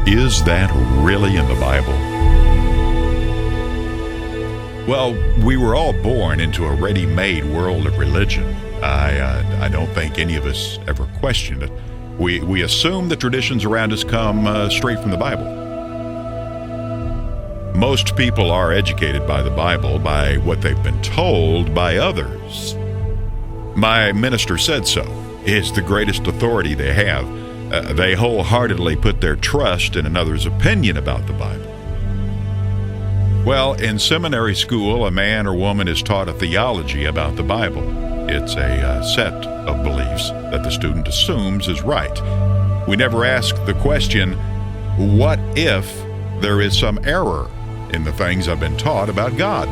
Is that really in the Bible? Well, we were all born into a ready-made world of religion. I don't think any of us ever questioned it. We assume the traditions around us come straight from the Bible. Most people are educated by the Bible, by what they've been told by others. My minister said so. It's the greatest authority they have. They wholeheartedly put their trust in another's opinion about the Bible. Well, in seminary school, a man or woman is taught a theology about the Bible. It's a set of beliefs that the student assumes is right. We never ask the question, what if there is some error in the things I've been taught about God?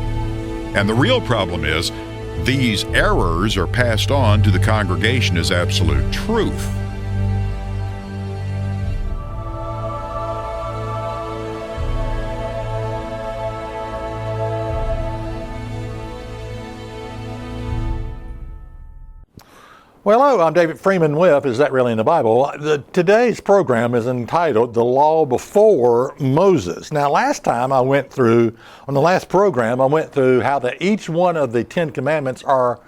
And the real problem is, these errors are passed on to the congregation as absolute truth. Well, hello, I'm David Freeman with Is That Really in the Bible? Today's program is entitled The Law Before Moses. Now, last time on the last program, I went through how each one of the Ten Commandments are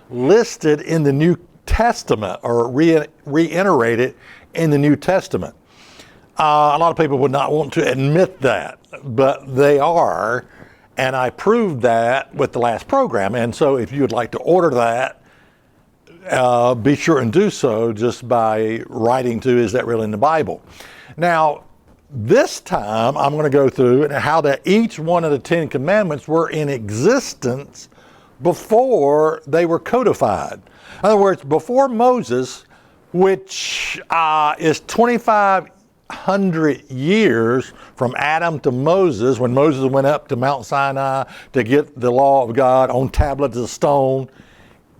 listed in the New Testament or reiterated in the New Testament. A lot of people would not want to admit that, but they are, and I proved that with the last program. And so if you would like to order that, be sure and do so just by writing to Is That Really in the Bible? Now, this time I'm going to go through how that each one of the Ten Commandments were in existence before they were codified. In other words, before Moses, which is 2,500 years from Adam to Moses, when Moses went up to Mount Sinai to get the law of God on tablets of stone.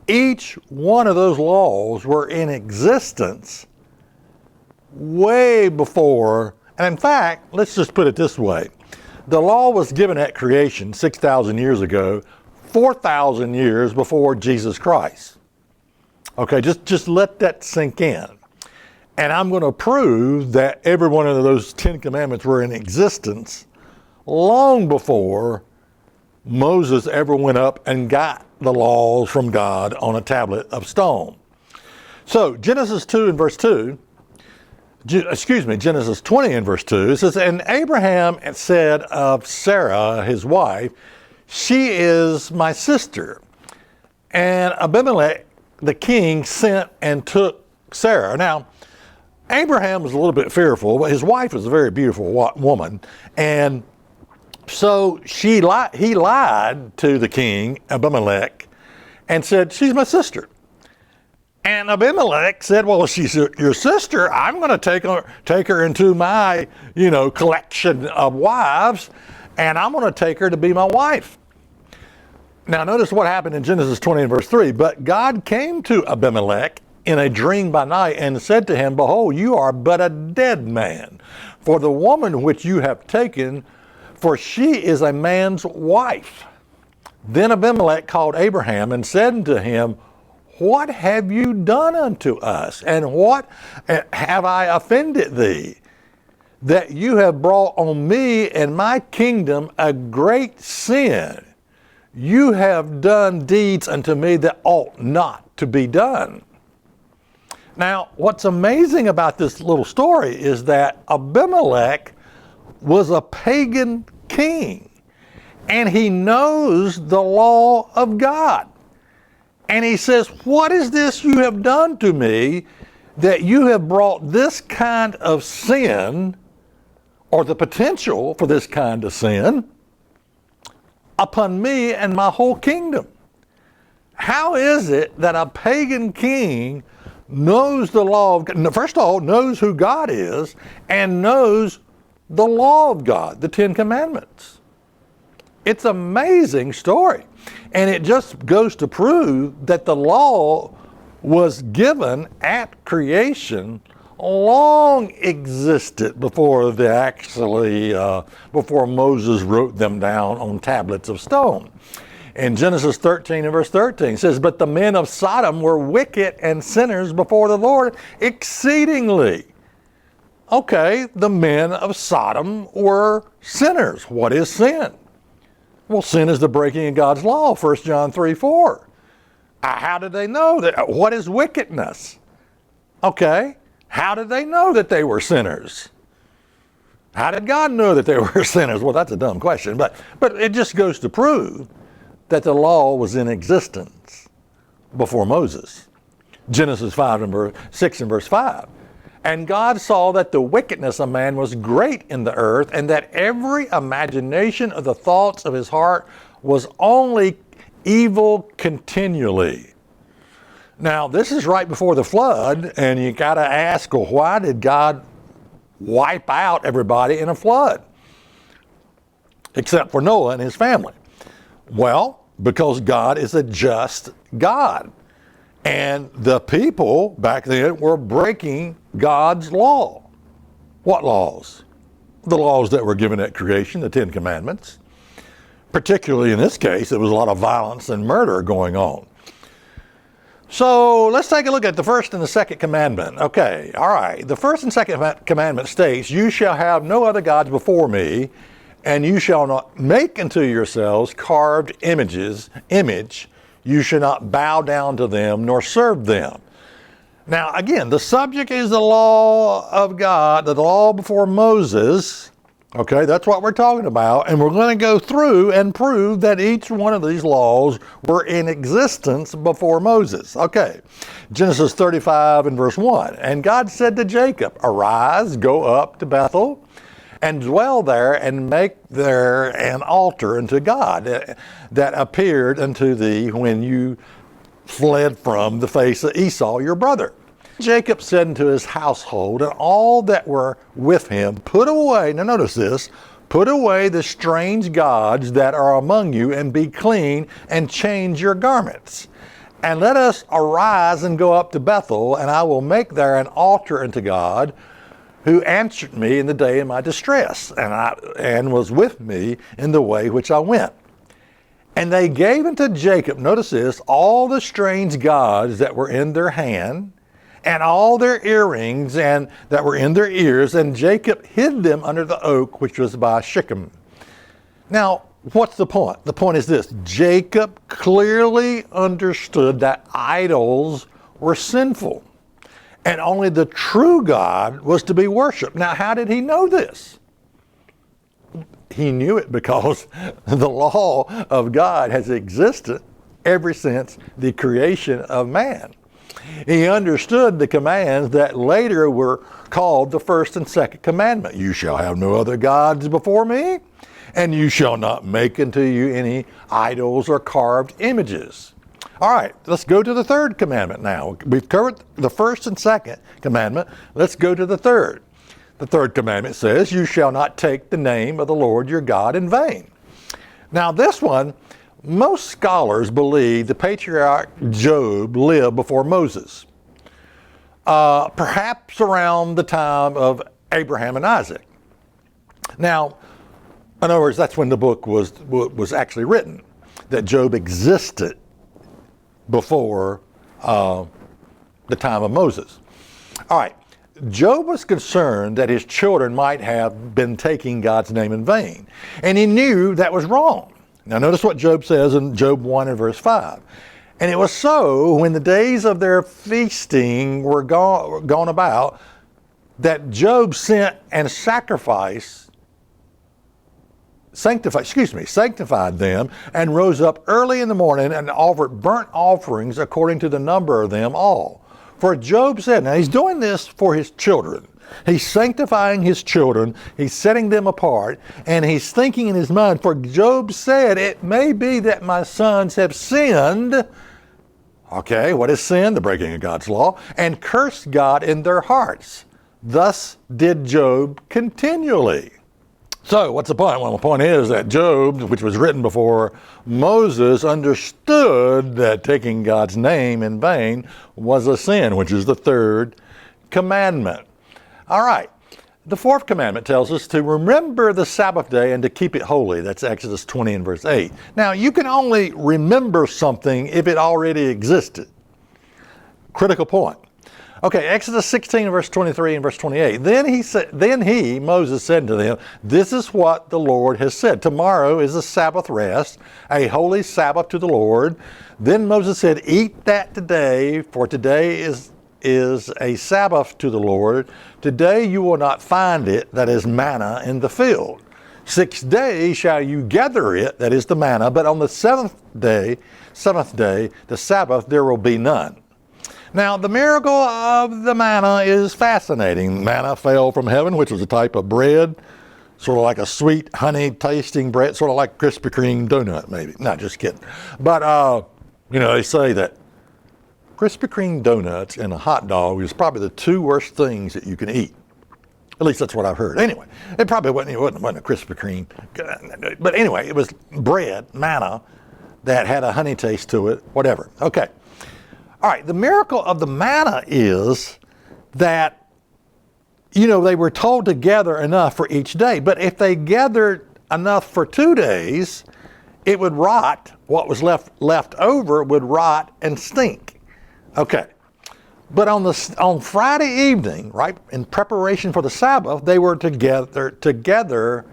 Each one of those laws were in existence way before, and in fact, let's just put it this way. The law was given at creation 6,000 years ago, 4,000 years before Jesus Christ. Okay, just let that sink in. And I'm going to prove that every one of those Ten Commandments were in existence long before Moses ever went up and got the laws from God on a tablet of stone. So Genesis 20 and verse 2, it says, and Abraham said of Sarah, his wife, she is my sister. And Abimelech, the king, sent and took Sarah. Now, Abraham was a little bit fearful, but his wife was a very beautiful woman, and so he lied to the king, Abimelech, and said, she's my sister. And Abimelech said, well, if she's your sister, I'm going to take her into my, collection of wives, and I'm going to take her to be my wife. Now, notice what happened in Genesis 20 and verse 3. But God came to Abimelech in a dream by night and said to him, behold, you are but a dead man, for the woman which you have taken, for she is a man's wife. Then Abimelech called Abraham and said unto him, what have you done unto us? And what have I offended thee? That you have brought on me and my kingdom a great sin. You have done deeds unto me that ought not to be done. Now, what's amazing about this little story is that Abimelech was a pagan king, and he knows the law of God. And he says, what is this you have done to me that you have brought this kind of sin, or the potential for this kind of sin, upon me and my whole kingdom? How is it that a pagan king knows the law of God, first of all, knows who God is, and knows the law of God, the Ten Commandments? It's an amazing story. And it just goes to prove that the law was given at creation, long existed before before Moses wrote them down on tablets of stone. In Genesis 13 and verse 13 it says, but the men of Sodom were wicked and sinners before the Lord exceedingly. Okay, the men of Sodom were sinners. What is sin? Well, sin is the breaking of God's law, 1 John 3:4. How did they know that? What is wickedness? Okay, how did they know that they were sinners? How did God know that they were sinners? Well, that's a dumb question, but it just goes to prove that the law was in existence before Moses. Genesis 6 and verse 5. And God saw that the wickedness of man was great in the earth, and that every imagination of the thoughts of his heart was only evil continually. Now, this is right before the flood, and you got to ask, well, why did God wipe out everybody in a flood? Except for Noah and his family. Well, because God is a just God. And the people back then were breaking God's law. What laws? The laws that were given at creation, the 10 commandments. Particularly in this case, there was a lot of violence and murder going on. So let's take a look at the first and the second commandment. Okay, all right. The first and second commandment states, you shall have no other gods before me, and you shall not make unto yourselves carved image. You shall not bow down to them nor serve them. Now, again, the subject is the law of God, the law before Moses. Okay, that's what we're talking about. And we're going to go through and prove that each one of these laws were in existence before Moses. Okay, Genesis 35 and verse 1. And God said to Jacob, arise, go up to Bethel, and dwell there, and make there an altar unto God that appeared unto thee when you fled from the face of Esau your brother. Jacob said unto his household and all that were with him, put away, now notice this, put away the strange gods that are among you, and be clean, and change your garments. And let us arise and go up to Bethel, and I will make there an altar unto God, who answered me in the day of my distress, and was with me in the way which I went. And they gave unto Jacob, notice this, all the strange gods that were in their hand, and all their earrings and that were in their ears, and Jacob hid them under the oak which was by Shechem. Now, what's the point? The point is this, Jacob clearly understood that idols were sinful, and only the true God was to be worshiped. Now, how did he know this? He knew it because the law of God has existed ever since the creation of man. He understood the commands that later were called the first and second commandment. You shall have no other gods before me, and you shall not make unto you any idols or carved images. All right, let's go to the third commandment now. We've covered the first and second commandment. Let's go to the third. The third commandment says, you shall not take the name of the Lord your God in vain. Now this one, most scholars believe the patriarch Job lived before Moses, perhaps around the time of Abraham and Isaac. Now, in other words, that's when the book was actually written, that Job existed before the time of Moses. All right, Job was concerned that his children might have been taking God's name in vain, and he knew that was wrong. Now notice what Job says in Job 1 and verse 5. And it was so when the days of their feasting were gone about, that Job sent and sanctified them, and rose up early in the morning and offered burnt offerings according to the number of them all. For Job said, now he's doing this for his children. He's sanctifying his children. He's setting them apart. And he's thinking in his mind, for Job said, it may be that my sons have sinned. Okay, what is sin? The breaking of God's law. And cursed God in their hearts. Thus did Job continually. So what's the point? Well, the point is that Job, which was written before Moses, understood that taking God's name in vain was a sin, which is the third commandment. All right. The fourth commandment tells us to remember the Sabbath day and to keep it holy. That's Exodus 20 and verse 8. Now, you can only remember something if it already existed. Critical point. Okay, Exodus 16, verse 23 and verse 28. Then Moses, said to them, this is what the Lord has said. Tomorrow is a Sabbath rest, a holy Sabbath to the Lord. Then Moses said, eat that today, for today is a Sabbath to the Lord. Today you will not find it, that is manna, in the field. 6 days shall you gather it, that is the manna, but on the seventh day, the Sabbath, there will be none. Now, the miracle of the manna is fascinating. Manna fell from heaven, which was a type of bread, sort of like a sweet honey tasting bread, sort of like Krispy Kreme donut, maybe. No, just kidding. But, they say that Krispy Kreme donuts and a hot dog is probably the two worst things that you can eat. At least that's what I've heard. Anyway, it probably wasn't a Krispy Kreme. But anyway, it was bread, manna, that had a honey taste to it, whatever. Okay. All right, the miracle of the manna is that, they were told to gather enough for each day. But if they gathered enough for 2 days, it would rot. What was left over would rot and stink. Okay. But on Friday evening, right, in preparation for the Sabbath, they were to gather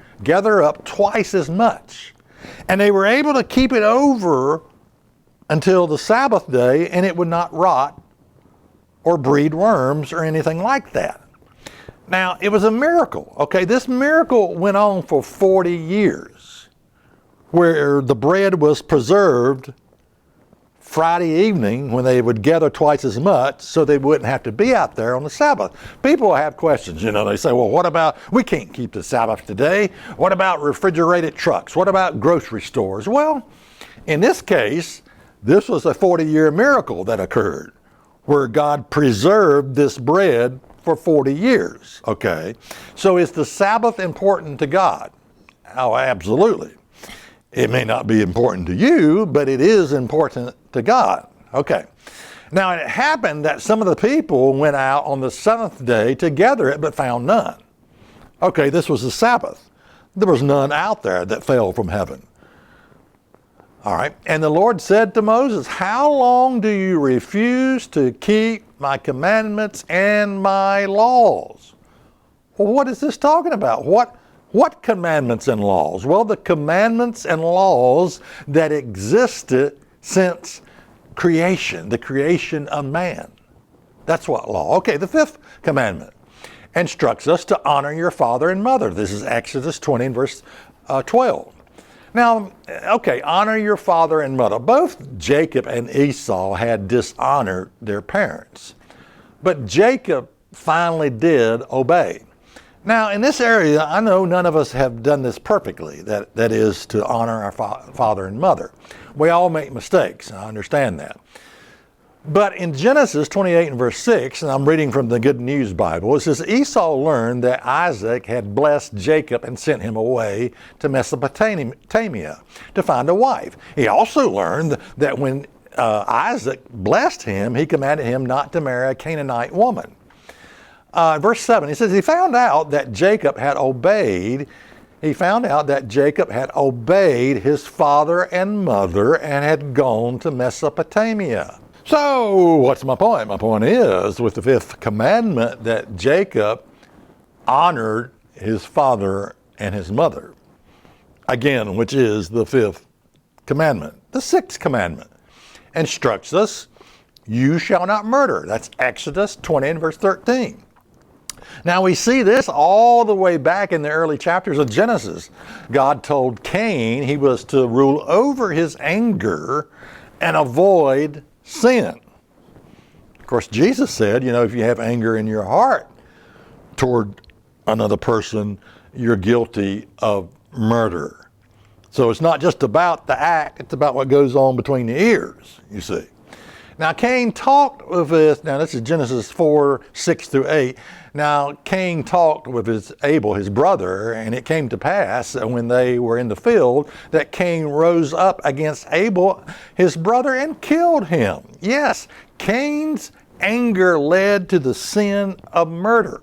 up twice as much. And they were able to keep it over until the Sabbath day, and it would not rot or breed worms or anything like that. Now, it was a miracle. Okay, this miracle went on for 40 years, where the bread was preserved Friday evening when they would gather twice as much so they wouldn't have to be out there on the Sabbath. People have questions, they say, well, what about, we can't keep the Sabbath today. What about refrigerated trucks? What about grocery stores? Well, in this case, this was a 40-year miracle that occurred where God preserved this bread for 40 years, okay? So is the Sabbath important to God? Oh, absolutely. It may not be important to you, but it is important to God. Okay. Now, it happened that some of the people went out on the seventh day to gather it, but found none. Okay, this was the Sabbath. There was none out there that fell from heaven. All right. And the Lord said to Moses, how long do you refuse to keep my commandments and my laws? Well, what is this talking about? What commandments and laws? Well, the commandments and laws that existed since creation, the creation of man. That's what law. Okay, the fifth commandment instructs us to honor your father and mother. This is Exodus 20 and verse 12. Now, okay, honor your father and mother. Both Jacob and Esau had dishonored their parents, but Jacob finally did obey. Now, in this area, I know none of us have done this perfectly, that is to honor our father and mother. We all make mistakes, I understand that. But in Genesis 28 and verse 6, and I'm reading from the Good News Bible, it says, Esau learned that Isaac had blessed Jacob and sent him away to Mesopotamia to find a wife. He also learned that when Isaac blessed him, he commanded him not to marry a Canaanite woman. Verse 7, he says, he found out that Jacob had obeyed his father and mother and had gone to Mesopotamia. So, what's my point? My point is, with the fifth commandment, that Jacob honored his father and his mother. Again, which is the fifth commandment. The sixth commandment instructs us, you shall not murder. That's Exodus 20 and verse 13. Now we see this all the way back in the early chapters of Genesis. God told Cain he was to rule over his anger and avoid sin. Of course, Jesus said, if you have anger in your heart toward another person, you're guilty of murder. So it's not just about the act, it's about what goes on between the ears, you see. Now Cain talked with this is Genesis 4, 6 through 8. Now Cain talked with Abel, his brother, and it came to pass that when they were in the field that Cain rose up against Abel, his brother, and killed him. Yes, Cain's anger led to the sin of murder.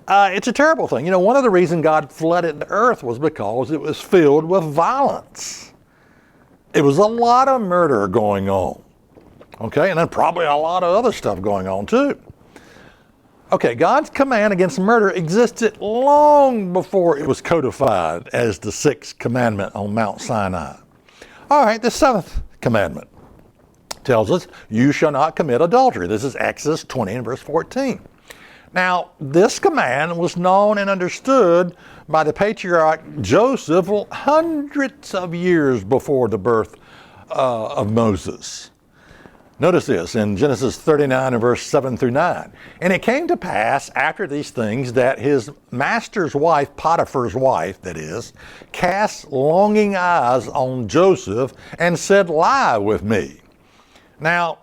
It's a terrible thing. One of the reasons God flooded the earth was because it was filled with violence. It was a lot of murder going on. Okay, and then probably a lot of other stuff going on too. Okay, God's command against murder existed long before it was codified as the sixth commandment on Mount Sinai. All right, the seventh commandment tells us, you shall not commit adultery. This is Exodus 20 and verse 14. Now, this command was known and understood by the patriarch Joseph hundreds of years before the birth of Moses. Notice this in Genesis 39 and verse 7 through 9. And it came to pass after these things that his master's wife, Potiphar's wife, that is, cast longing eyes on Joseph and said, lie with me. Now,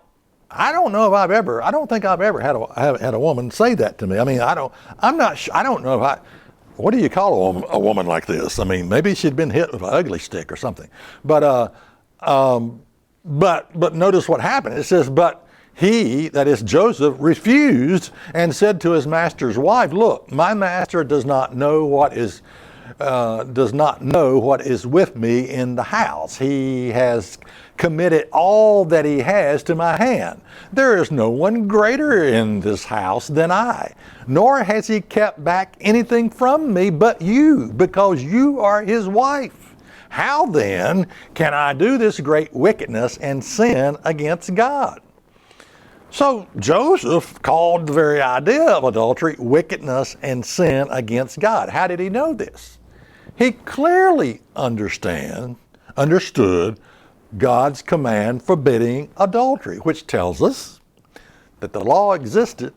I don't think I've ever had a woman say that to me. I mean, I don't know what do you call a woman like this? I mean, maybe she'd been hit with an ugly stick or something. But notice what happened. It says, but he, that is Joseph, refused and said to his master's wife, look, my master does not know what is with me in the house. He has committed all that he has to my hand. There is no one greater in this house than I, nor has he kept back anything from me but you, because you are his wife. How then can I do this great wickedness and sin against God? So Joseph called the very idea of adultery wickedness and sin against God. How did he know this? He clearly understood God's command forbidding adultery, which tells us that the law existed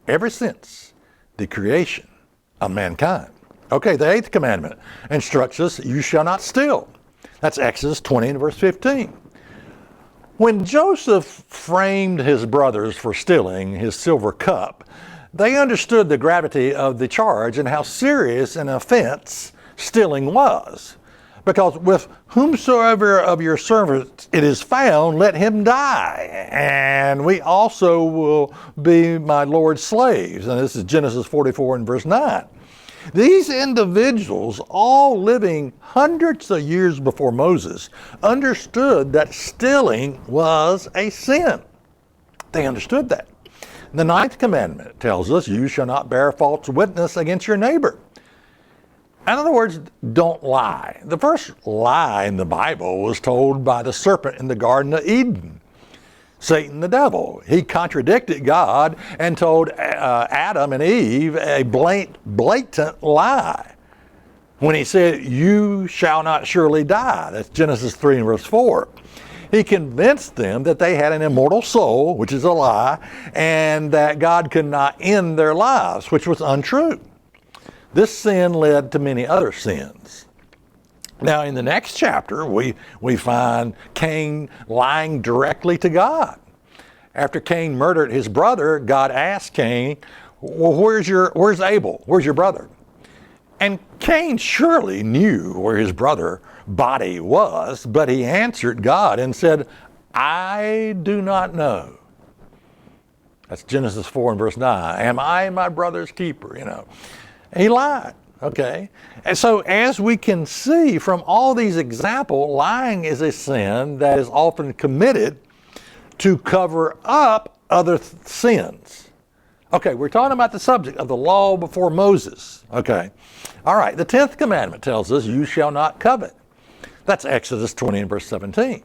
ever since the creation of mankind. Okay, the eighth commandment instructs us, you shall not steal. That's Exodus 20 and verse 15. When Joseph framed his brothers for stealing his silver cup, they understood the gravity of the charge and how serious an offense stealing was. Because with whomsoever of your servants it is found, let him die. And we also will be my Lord's slaves. And this is Genesis 44 and verse 9. These individuals, all living hundreds of years before Moses, understood that stealing was a sin. They understood that. The ninth commandment tells us, you shall not bear false witness against your neighbor. In other words, don't lie. The first lie in the Bible was told by the serpent in the Garden of Eden. Satan the devil. He contradicted God and told Adam and Eve a blatant lie when he said, you shall not surely die. That's Genesis 3 and verse 4. He convinced them that they had an immortal soul, which is a lie, and that God could not end their lives, which was untrue. This sin led to many other sins. Now, in the next chapter, we find Cain lying directly to God. After Cain murdered his brother, God asked Cain, well, where's Abel? Where's your brother? And Cain surely knew where his brother's body was, but he answered God and said, I do not know. That's Genesis 4 and verse 9. Am I my brother's keeper? He lied. Okay? And so as we can see from all these examples, lying is a sin that is often committed to cover up other sins. Okay, we're talking about the subject of the law before Moses. Okay. All right, the 10th commandment tells us, you shall not covet. That's Exodus 20 and verse 17.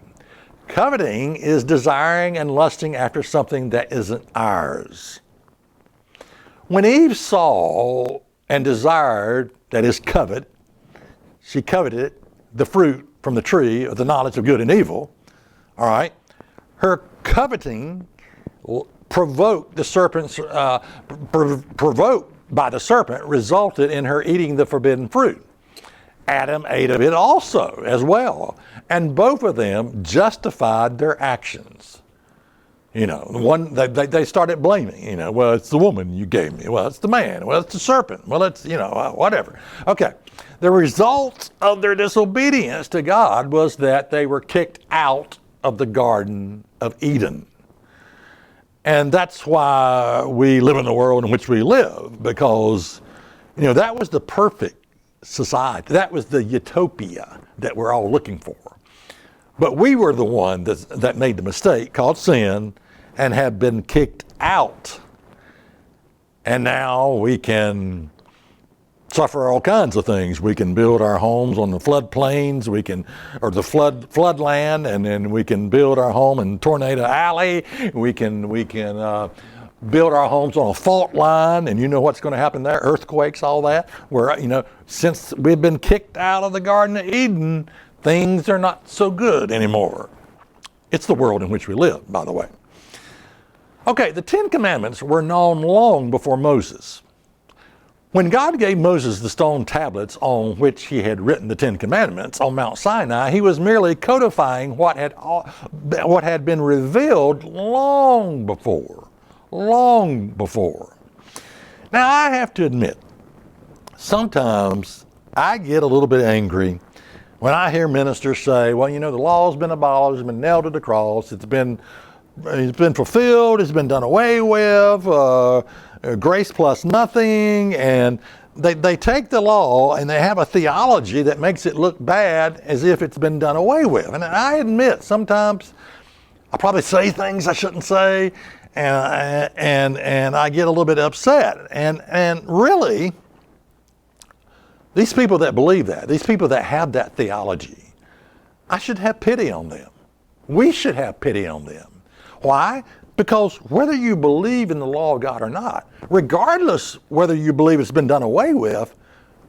Coveting is desiring and lusting after something that isn't ours. When Eve saw and desired, that is she coveted the fruit from the tree of the knowledge of good and evil. All right. Her coveting provoked by the serpent resulted in her eating the forbidden fruit. Adam ate of it also as well. And both of them justified their actions. They started blaming, well, it's the woman you gave me. Well, it's the man. Well, it's the serpent. Well, it's, whatever. Okay. The result of their disobedience to God was that they were kicked out of the Garden of Eden. And that's why we live in the world in which we live, because, that was the perfect society. That was the utopia that we're all looking for. But we were the one that made the mistake called sin and have been kicked out And now we can suffer all kinds of things. We can build our homes on the floodplains, or the floodland, and then we can build our home in Tornado Alley. We can build our homes on a fault line, and you know what's going to happen there? Earthquakes, all that. Where, since we've been kicked out of the Garden of Eden, things are not so good anymore. It's the world in which we live, by the way. Okay, the Ten Commandments were known long before Moses. When God gave Moses the stone tablets on which he had written the Ten Commandments on Mount Sinai, he was merely codifying what had been revealed long before. Long before. Now, I have to admit, sometimes I get a little bit angry when I hear ministers say, well, the law's been abolished, it's been nailed to the cross, it's been fulfilled, it's been done away with, grace plus nothing, and they take the law and they have a theology that makes it look bad as if it's been done away with. And I admit, sometimes I probably say things I shouldn't say, and I get a little bit upset. And really, these people that believe that, these people that have that theology, I should have pity on them. We should have pity on them. Why? Because whether you believe in the law of God or not, regardless whether you believe it's been done away with,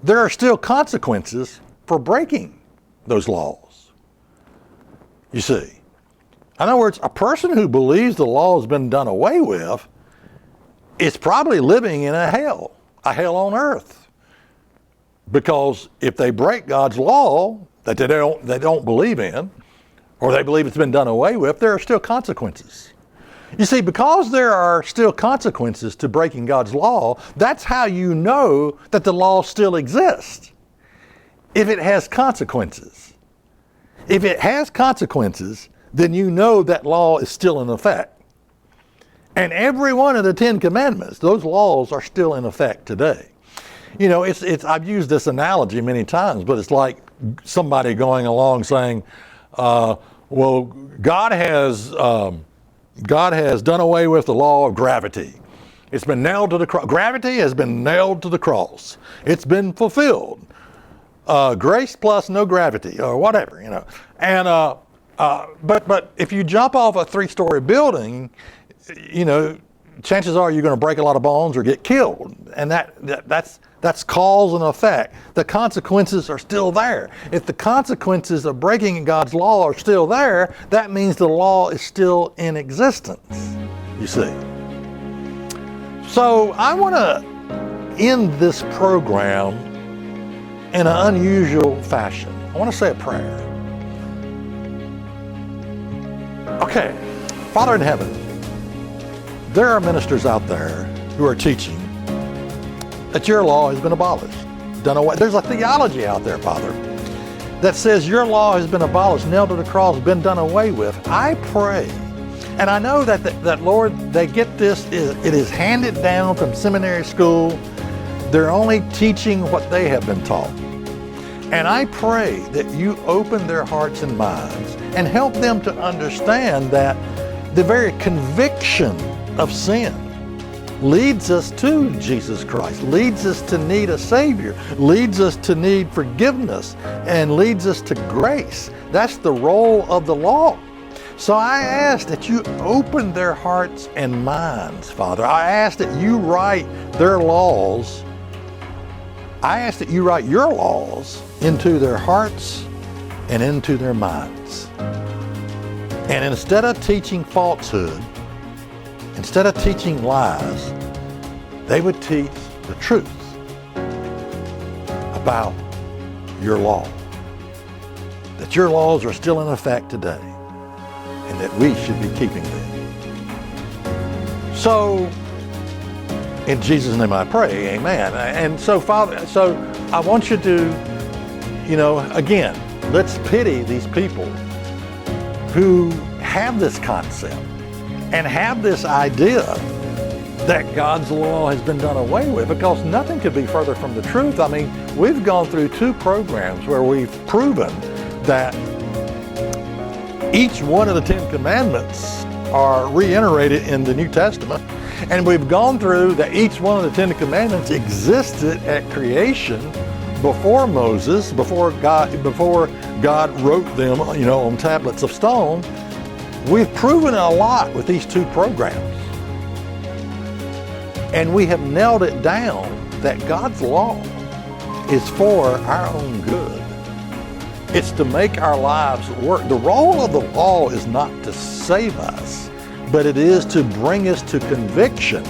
there are still consequences for breaking those laws. You see, in other words, a person who believes the law has been done away with is probably living in a hell on earth. Because if they break God's law that they don't believe in, or they believe it's been done away with, there are still consequences. You see, because there are still consequences to breaking God's law, that's how you know that the law still exists. If it has consequences. If it has consequences, then you know that law is still in effect. And every one of the Ten Commandments, those laws are still in effect today. I've used this analogy many times, but it's like somebody going along saying, well, God has done away with the law of gravity. It's been nailed to the cross. Gravity has been nailed to the cross. It's been fulfilled. Grace plus no gravity, or whatever, And but if you jump off a 3-story building, chances are you're going to break a lot of bones or get killed, and that's cause and effect. The consequences are still there. If the consequences of breaking God's law are still there, that means the law is still in existence, you see. So I want to end this program in an unusual fashion. I want to say a prayer. Okay, Father in heaven, there are ministers out there who are teaching that your law has been abolished, done away. There's a theology out there, Father, that says your law has been abolished, nailed to the cross, been done away with. I pray, and I know that Lord, they get this, it is handed down from seminary school. They're only teaching what they have been taught. And I pray that you open their hearts and minds and help them to understand that the very conviction of sin leads us to Jesus Christ, leads us to need a Savior, leads us to need forgiveness, and leads us to grace. That's the role of the law. So I ask that you open their hearts and minds, Father. I ask that you write their laws. I ask that you write your laws into their hearts and into their minds. And instead of teaching falsehood, instead of teaching lies, they would teach the truth about your law. That your laws are still in effect today, and that we should be keeping them. So, in Jesus' name I pray, amen. And so, Father, I want you to, again, let's pity these people who have this concept and have this idea that God's law has been done away with, because nothing could be further from the truth. I mean, we've gone through 2 programs where we've proven that each one of the 10 Commandments are reiterated in the New Testament. And we've gone through that each one of the Ten Commandments existed at creation before Moses, before God wrote them, on tablets of stone. We've proven a lot with these two programs. And we have nailed it down that God's law is for our own good. It's to make our lives work. The role of the law is not to save us, but it is to bring us to conviction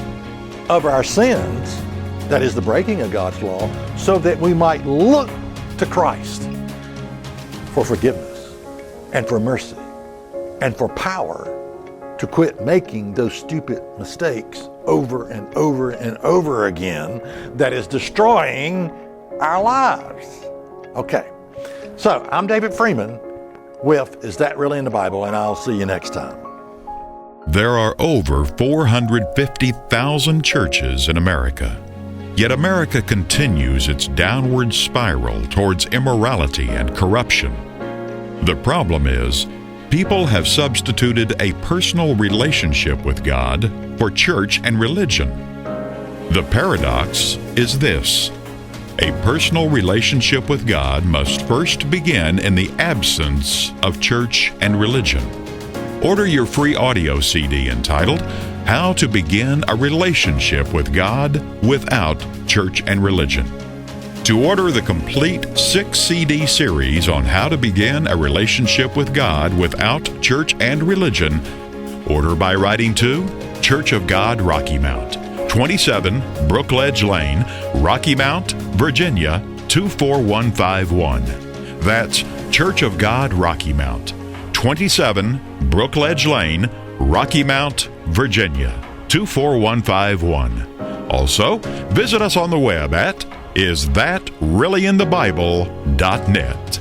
of our sins, that is the breaking of God's law, so that we might look to Christ for forgiveness and for mercy and for power to quit making those stupid mistakes over and over and over again that is destroying our lives. Okay, so I'm David Freeman with Is That Really in the Bible? And I'll see you next time. There are over 450,000 churches in America. Yet America continues its downward spiral towards immorality and corruption. The problem is, people have substituted a personal relationship with God for church and religion. The paradox is this: a personal relationship with God must first begin in the absence of church and religion. Order your free audio CD entitled How to Begin a Relationship with God Without Church and Religion. To order the complete 6-CD series on how to begin a relationship with God without church and religion, order by writing to Church of God, Rocky Mount, 27 Brookledge Lane, Rocky Mount, Virginia, 24151. That's Church of God, Rocky Mount, 27 Brookledge Lane, Rocky Mount, Virginia, 24151. Also, visit us on the web at isthatreallyinthebible.net.